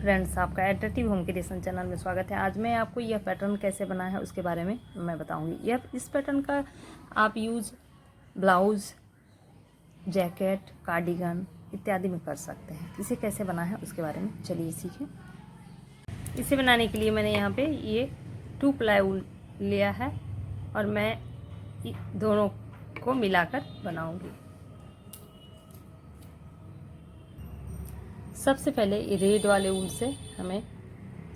Friends, आपका attractive home creation channel में स्वागत है। आज मैं आपको यह पैटर्न कैसे बना है उसके बारे में मैं बताऊंगी। इस पैटर्न का आप यूज़ ब्लाउज़, जैकेट, कार्डिगन इत्यादि में कर सकते हैं। इसे कैसे बना है उसके बारे में चलिए सीखें। इसे बनाने के लिए मैंने यहाँ पे ये 2 प्लाई वूल लिया है और मैं दोनों को मिलाकर बनाऊँगी। सबसे पहले रेड वाले ऊन से हमें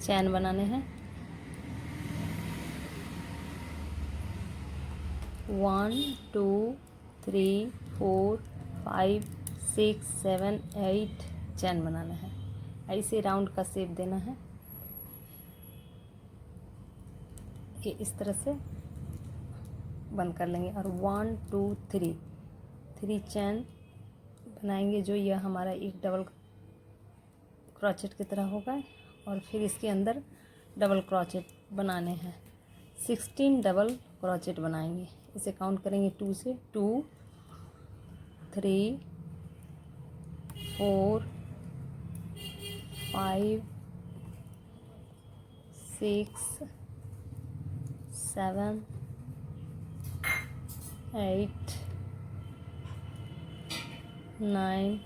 चैन बनाने हैं। 1 2 3 4 5 6 7 8 चैन बनाना है। ऐसे राउंड का शेप देना है। ये इस तरह से बंद कर लेंगे और 1 2 3 चैन बनाएंगे, जो यह हमारा एक डबल क्रोचेट की तरह होगा। और फिर इसके अंदर डबल क्रोचेट बनाने हैं। 16 डबल क्रोचेट बनाएंगे। इसे काउंट करेंगे 2 से। 2 3 4 5 6 7 8 9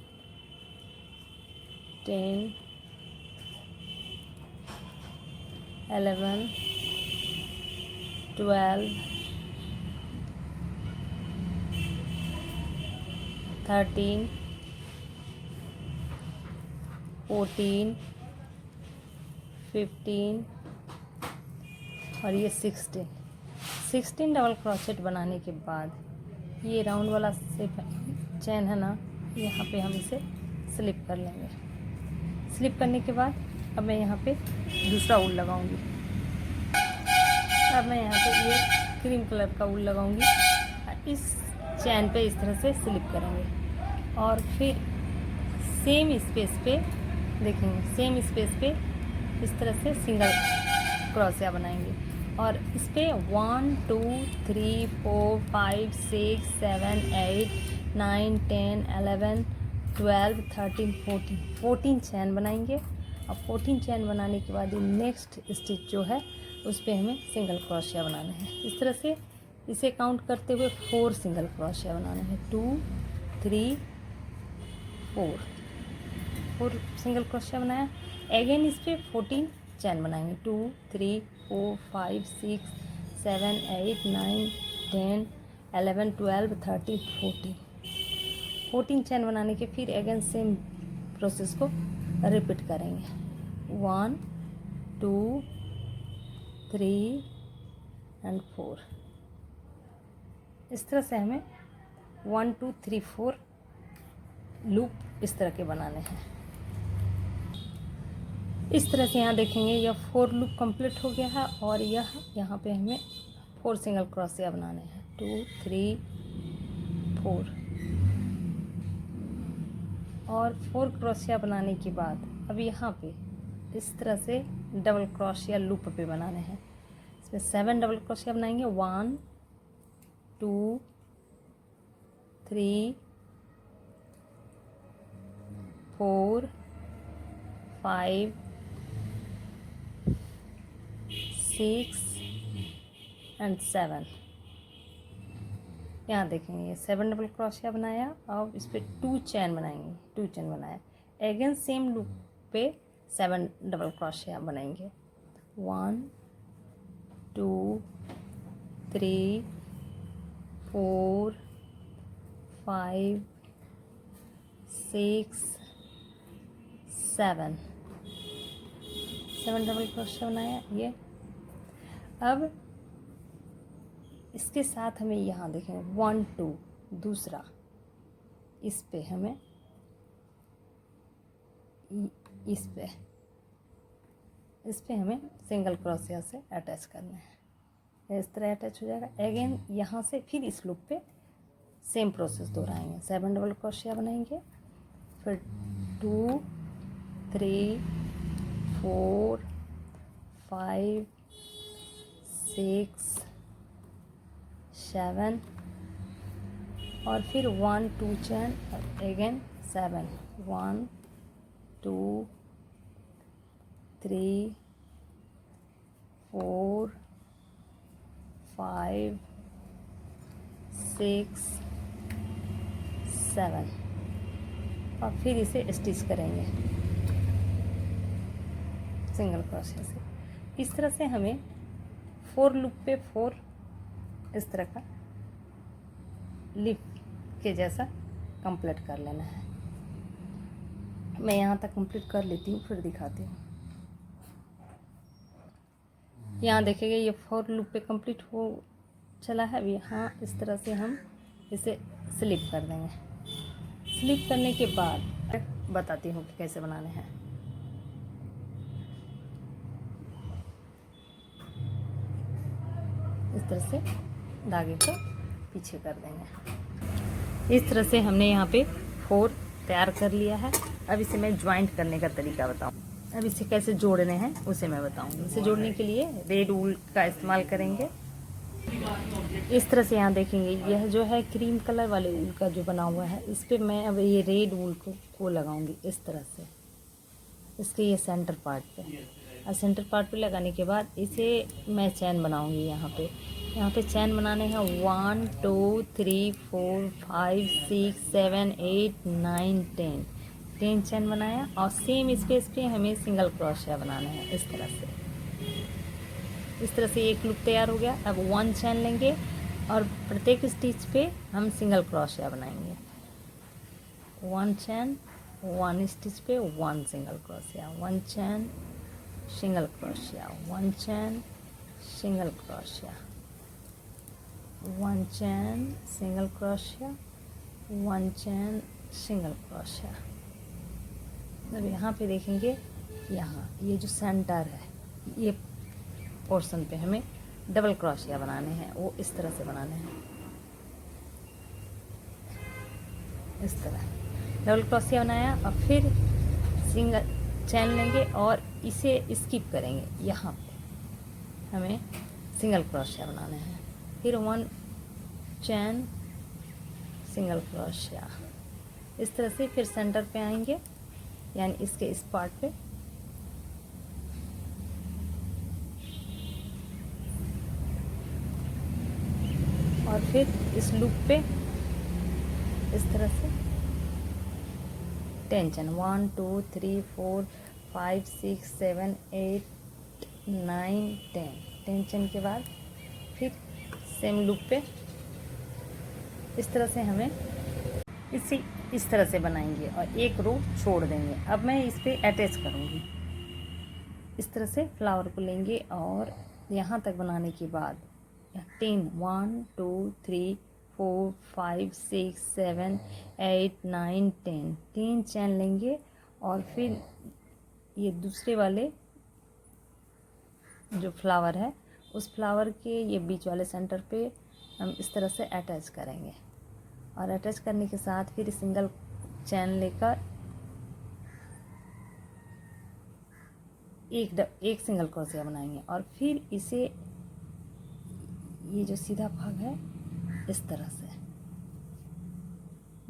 10 11 12 13 14 15 और ये 16 डबल क्रोचेट बनाने के बाद ये राउंड वाला चैन है ना, यहाँ पे हम इसे स्लिप कर लेंगे। स्लिप करने के बाद अब मैं यहाँ पे दूसरा ऊल लगाऊंगी। अब मैं यहाँ पे ये क्रीम कलर का ऊल लगाऊंगी। इस चैन पे इस तरह से स्लिप करेंगे और फिर सेम स्पेस पे देखेंगे, सेम स्पेस पे इस तरह से सिंगल क्रोशिया बनाएंगे और इस पे 1 2 3 4 5 6 7 8 9 10 11 12 13 14 चैन बनाएंगे। और 14 चैन बनाने के बाद नेक्स्ट स्टिच जो है उस पर हमें सिंगल क्रोशिया बनाना है। इस तरह से इसे काउंट करते हुए 4 सिंगल क्रोशिया बनाना है। 2 3 4 सिंगल क्रोशिया बनाया। अगेन इस पर 14 चैन बनाएंगे। 2 3 4 5 6 7 8 9 10 11 12 13 14 चैन बनाने के फिर अगेन सेम प्रोसेस को रिपीट करेंगे। 1 2 3 एंड 4। इस तरह से हमें 1 2 3 4 लूप इस तरह के बनाने हैं। इस तरह से यहाँ देखेंगे यह 4 लूप कंप्लीट हो गया है और यह यहाँ पे हमें 4 सिंगल क्रोशिया बनाने हैं। 2 3 4 और 4 क्रोशिया बनाने के बाद अब यहाँ पे इस तरह से डबल क्रोशिया लूप पे बनाने हैं। इसमें 7 डबल क्रोशिया बनाएंगे। 1 2 3 4 5 6 एंड 7। यहाँ देखेंगे ये 7 डबल क्रोशिया बनाया और इस पर 2 चैन बनाएंगे। 2 चैन बनाया। अगेन सेम लूप पे 7 डबल क्रोशिया बनाएंगे। 1 2 3 4 5 6 7 डबल क्रोशिया बनाया ये। अब इसके साथ हमें यहाँ देखेंगे 1 2 दूसरा, इस पे हमें इस पे हमें सिंगल क्रोशिया से अटैच करना है। इस तरह अटैच हो जाएगा। अगेन यहाँ से फिर इस लूप पे सेम प्रोसेस दोहराएंगे। 7 डबल क्रोशिया बनाएंगे। फिर 2 3 4 5 6 7 और फिर 1 2 चैन और अगेन 7 1 2 3 4 5 6 7 और फिर इसे स्टिच करेंगे सिंगल क्रोशे से। इस तरह से हमें 4 लूप पे 4 इस तरह का लिप के जैसा कंप्लीट कर लेना है। मैं यहाँ तक कंप्लीट कर लेती हूँ, फिर दिखाती हूँ। यहाँ देखिएगा ये 4 लूप पे कंप्लीट हो चला है। अब यहाँ इस तरह से हम इसे स्लिप कर देंगे। स्लिप करने के बाद बताती हूँ कि कैसे बनाने हैं। इस तरह से धागे को पीछे कर देंगे। इस तरह से हमने यहाँ पे 4 तैयार कर लिया है। अब इसे मैं ज्वाइंट करने का तरीका बताऊँ। अब इसे कैसे जोड़ने हैं उसे मैं बताऊँगी। इसे जोड़ने के लिए रेड वूल का इस्तेमाल करेंगे। इस तरह से यहाँ देखेंगे, यह जो है क्रीम कलर वाले वूल का जो बना हुआ है, इस पर मैं अब ये रेड वूल को लगाऊंगी इस तरह से, इसके ये सेंटर पार्ट पे। और सेंटर पार्ट पे लगाने के बाद इसे मैं चैन बनाऊंगी। यहाँ पे चैन बनाने हैं 1 2 3 4 5 6 7 8 9 10 चैन बनाया। और सेम स्पेस पे हमें सिंगल क्रोशिया बनाना है इस तरह से। इस तरह से एक लूप तैयार हो गया। अब 1 चैन लेंगे और प्रत्येक स्टिच पे हम सिंगल क्रोशिया बनाएंगे। 1 चैन, 1 स्टिच पे 1 सिंगल क्रोशिया, 1 चैन सिंगल क्रोशिया, 1 चैन सिंगल क्रोशिया, 1 चैन सिंगल क्रोशिया, 1 चैन सिंगल क्रोशिया। अब यहाँ पे देखेंगे, यहाँ ये जो सेंटर है, ये पोर्शन पे हमें डबल क्रोशिया बनाने हैं। वो इस तरह से बनाने हैं, इस तरह डबल क्रोशिया बनाया। और फिर सिंगल चैन लेंगे और इसे स्किप करेंगे। यहाँ पे हमें सिंगल क्रोशिया बनाने हैं। फिर 1 चैन सिंगल क्रोशिया, इस तरह से। फिर सेंटर पे आएंगे, यानी इसके इस पार्ट पे, और फिर इस लूप पे इस तरह से 10 चैन, 1 2 3 4 5 6 7 8 9 10 चैन के बाद फिर सेम लूप पे इस तरह से हमें इसी इस तरह से बनाएंगे और एक रो छोड़ देंगे। अब मैं इस पे अटैच करूँगी। इस तरह से फ्लावर को लेंगे और यहाँ तक बनाने के बाद 10 1 2 3 4 5 6 7 8 9 10 चैन लेंगे और फिर ये दूसरे वाले जो फ्लावर है उस फ्लावर के ये बीच वाले सेंटर पे हम इस तरह से अटैच करेंगे। और अटैच करने के साथ फिर सिंगल चैन लेकर एक सिंगल क्रोशिया बनाएंगे। और फिर इसे ये जो सीधा भाग है इस तरह से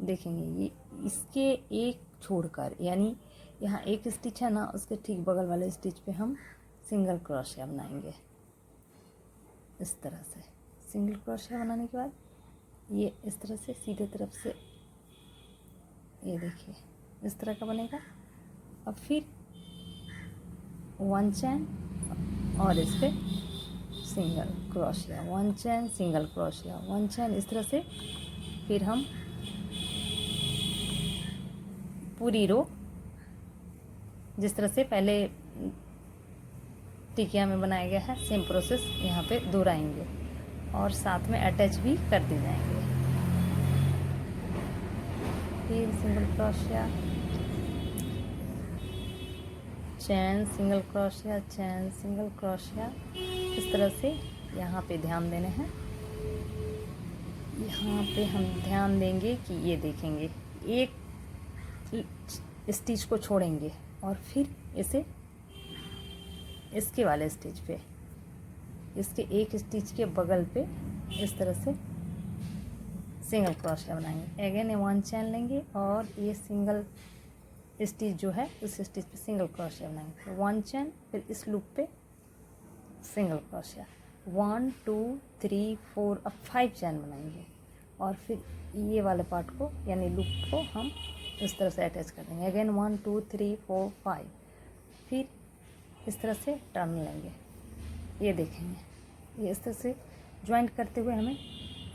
देखेंगे, ये इसके एक छोड़कर, यानी यहाँ एक स्टिच है ना, उसके ठीक बगल वाले स्टिच पे हम सिंगल क्रोशिया बनाएंगे इस तरह से। सिंगल क्रोशिया बनाने के बाद ये इस तरह से सीधे तरफ से, ये देखिए इस तरह का बनेगा। अब फिर 1 चैन और इस पे सिंगल क्रोशिया, 1 चैन सिंगल क्रोशिया, 1 चैन, इस तरह से। फिर हम पूरी रो जिस तरह से पहले टिकिया में बनाया गया है, सेम प्रोसेस यहाँ पे दोहराएंगे और साथ में अटैच भी करते जाएंगे। फिर सिंगल क्रोशिया, चैन सिंगल क्रोशिया, चैन सिंगल क्रोशिया, इस तरह से यहाँ पे ध्यान देने हैं। यहाँ पे हम ध्यान देंगे कि ये देखेंगे, एक स्टिच को छोड़ेंगे और फिर इसे इसके वाले स्टिच पे, इसके एक स्टिच के बगल पे इस तरह से सिंगल क्रोशिया बनाएंगे। अगेन 1 चैन लेंगे और ये सिंगल स्टिच जो है उस स्टिच पे सिंगल क्रोशिया बनाएंगे। 1 चैन, फिर इस लूप पे सिंगल क्रोशिया, 1 2 3 4, अब 5 चैन बनाएंगे और फिर ये वाले पार्ट को यानी लूप को हम इस तरह से अटैच कर देंगे। अगेन 1 2 3 4 5, फिर इस तरह से टर्न लेंगे। ये देखेंगे, ये इस तरह से ज्वाइंट करते हुए हमें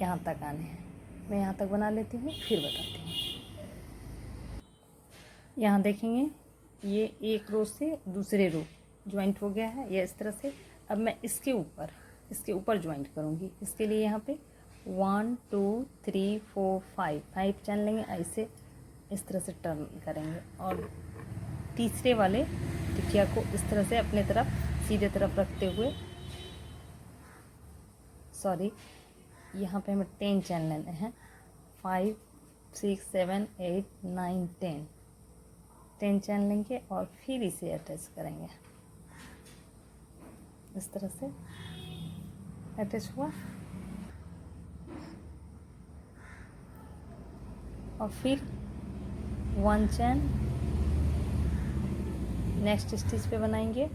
यहाँ तक आने हैं। मैं यहाँ तक बना लेती हूँ, फिर बताती हूँ। यहाँ देखेंगे ये एक रो से दूसरे रो ज्वाइंट हो गया है, ये इस तरह से। अब मैं इसके ऊपर ज्वाइंट करूँगी। इसके लिए यहाँ पे 1 2 3 4 5 चैन लेंगे, ऐसे इस तरह से टर्न करेंगे और तीसरे वाले टिकिया को इस तरह से अपने तरफ सीधे तरफ रखते हुए, सॉरी यहाँ पे हमें 10 चैन लेने हैं। 5 6 7 8 9 10 चैन लेंगे और फिर इसे अटैच करेंगे। इस तरह से अटैच हुआ और फिर 1 चैन नेक्स्ट स्टिच पे बनाएंगे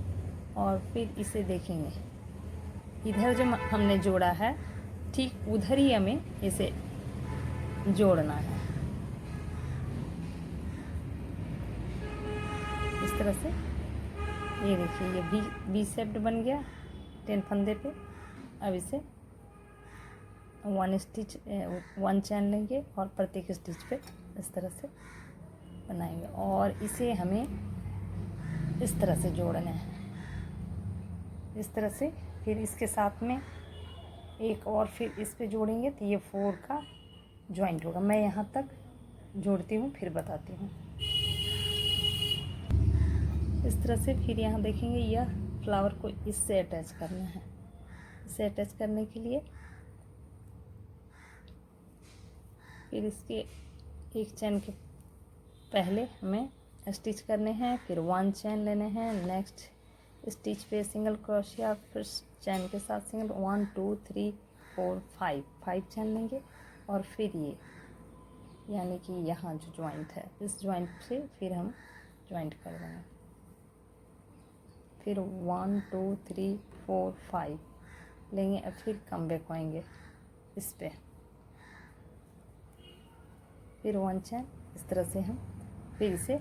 और फिर इसे देखेंगे। इधर जो हमने जोड़ा है ठीक उधर ही हमें इसे जोड़ना है, इस तरह से। ये देखिए, ये बी शेप्ड बन गया 10 फंदे पे। अब इसे 1 चैन लेंगे और प्रत्येक स्टिच पे इस तरह से बनाएंगे और इसे हमें इस तरह से जोड़ना है, इस तरह से। फिर इसके साथ में एक और फिर इस पे जोड़ेंगे तो ये 4 का ज्वाइंट होगा। मैं यहाँ तक जोड़ती हूँ, फिर बताती हूँ। इस तरह से फिर यहाँ देखेंगे यह फ्लावर को इससे अटैच करना है। इसे अटैच करने के लिए फिर इसके एक चैन के पहले हमें स्टिच करने हैं, फिर 1 चैन लेने हैं। नेक्स्ट स्टिच पे सिंगल क्रोशिया, फिर चैन के साथ सिंगल 1 2 3 4 5 चैन लेंगे और फिर ये यानी कि यहाँ जो ज्वाइंट है इस ज्वाइंट से फिर हम ज्वाइंट कर देंगे। फिर 1 2 3 4 5 लेंगे और फिर कम बैक होएंगे इस पे, फिर 1 चैन। इस तरह से हम फिर इसे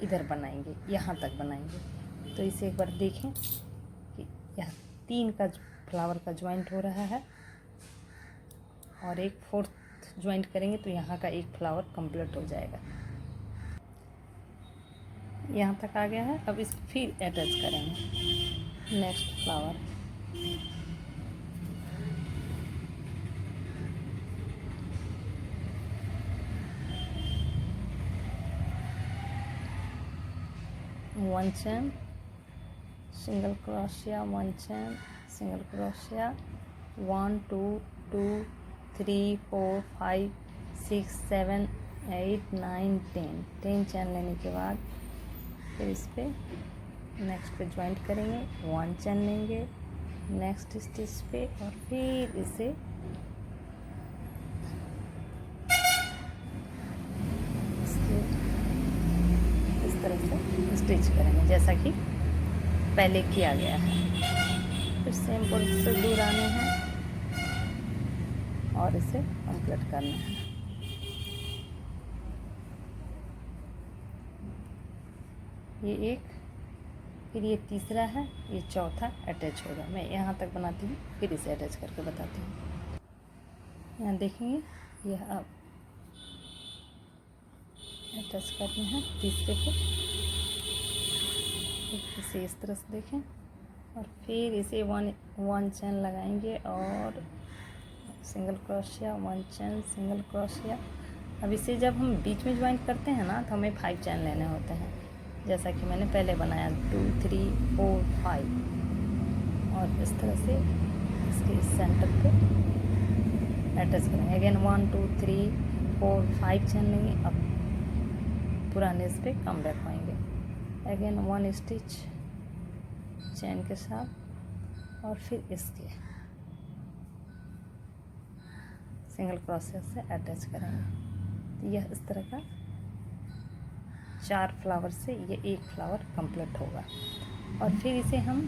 इधर बनाएंगे, यहाँ तक बनाएंगे। तो इसे एक बार देखें कि यह 3 का फ्लावर का ज्वाइंट हो रहा है और एक 4th ज्वाइंट करेंगे तो यहाँ का एक फ्लावर कंप्लीट हो जाएगा। यहाँ तक आ गया है। अब इस फिर अटैच करेंगे नेक्स्ट फ्लावर। वन चैन सिंगल क्रोशिया, 1 चैन सिंगल क्रोशिया, 1 2 2 3 4 5 6 7 8 9 10 चैन लेने के बाद फिर इस पे नेक्स्ट पे ज्वाइंट करेंगे। 1 चैन लेंगे नेक्स्ट स्टिच पे और फिर इसे इस तरह से स्टिच करेंगे जैसा कि पहले किया गया है। फिर सेम प्रोसीजर आने हैं और इसे कंप्लीट करना है। ये एक, फिर ये तीसरा है, ये चौथा अटैच होगा। मैं यहाँ तक बनाती हूँ, फिर इसे अटैच करके बताती हूँ। यहाँ देखेंगे यह अब अटैच करना है तीसरे को। इसे इस तरह से देखें और फिर इसे 1 चैन लगाएंगे और सिंगल क्रोशिया, 1 चैन सिंगल क्रोशिया। अब इसे जब हम बीच में ज्वाइंट करते हैं ना तो हमें 5 चैन लेने होते हैं, जैसा कि मैंने पहले बनाया 2 3 4 5। और इस तरह से इसके सेंटर पे अटैच करेंगे। अगेन 1 2 3 4 5 चैन लेंगे। अब पुराने इस पर कम बैक होएंगे। अगेन 1 स्टिच चैन के साथ और फिर इसके सिंगल क्रोशिया से अटैच करेंगे। तो यह इस तरह का 4 फ्लावर से ये 1 फ्लावर कंप्लीट होगा। और फिर इसे हम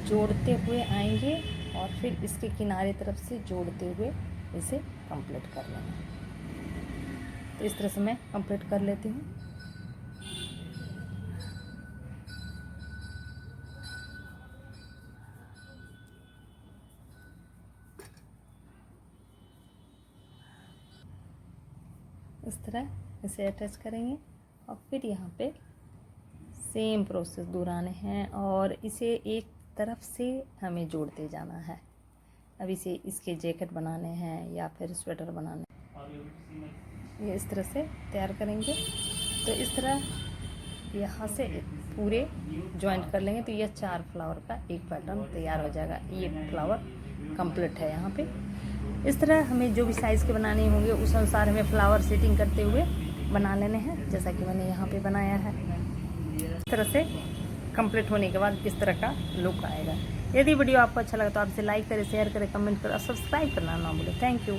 जोड़ते हुए आएंगे और फिर इसके किनारे तरफ से जोड़ते हुए इसे कंप्लीट कर लेंगे। तो इस तरह से मैं कंप्लीट कर लेती हूँ। इस तरह इसे अटैच करेंगे और फिर यहाँ पे सेम प्रोसेस दोहराने हैं और इसे एक तरफ से हमें जोड़ते जाना है। अब इसे इसके जैकेट बनाने हैं या फिर स्वेटर बनाने, ये इस तरह से तैयार करेंगे। तो इस तरह यहाँ से पूरे जॉइंट कर लेंगे तो यह 4 फ्लावर का एक पैटर्न तैयार हो जाएगा। ये फ्लावर कंप्लीट है यहाँ पे। इस तरह हमें जो भी साइज़ के बनाने होंगे उस अनुसार हमें फ्लावर सेटिंग करते हुए बना लेने हैं, जैसा कि मैंने यहाँ पे बनाया है। इस तरह से कंप्लीट होने के बाद किस तरह का लुक आएगा। यदि वीडियो आपको अच्छा लगा तो आप इसे लाइक करें, शेयर करें, कमेंट करें और सब्सक्राइब करना ना भूलें। Thank you.